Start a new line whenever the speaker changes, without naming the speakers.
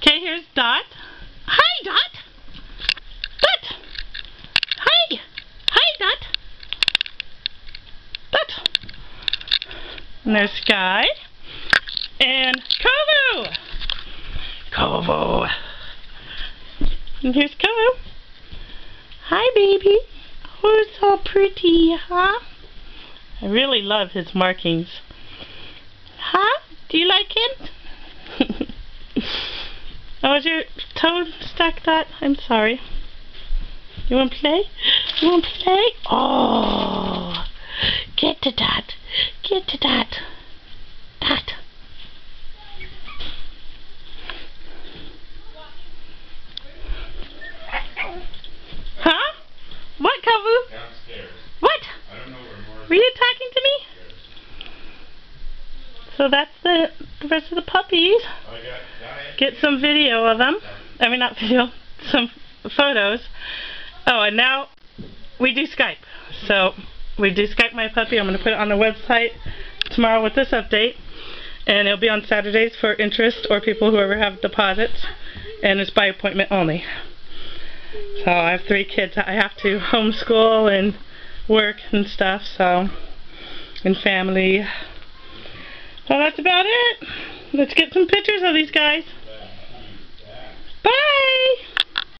Okay, here's Dot. Hi, Dot. Dot. Hi. Hi, Dot. Dot. And there's Sky. And Kovu. Kovu. And here's Kovu. Hi, baby. Oh, so pretty, huh? I really love his markings. Huh? Do you like it? Oh, is your toe stuck, Dot? I'm sorry. You want to play? You want to play? Oh! Get to Dot. Get to Dot. Dot. Huh? What, Kovu?
Downstairs.
What?
I don't know where Morris.
Were you talking to me? So that's the rest of the puppies.
I got diet.
Get some video of them. I mean, not video, some photos. Oh, and now we do Skype. So we do Skype my puppy. I'm going to put it on the website tomorrow with this update. And it'll be on Saturdays for interest or people who ever have deposits. And it's by appointment only. So I have 3 kids that I have to homeschool and work and stuff. So, and family. So that's about it. Let's get some pictures of these guys.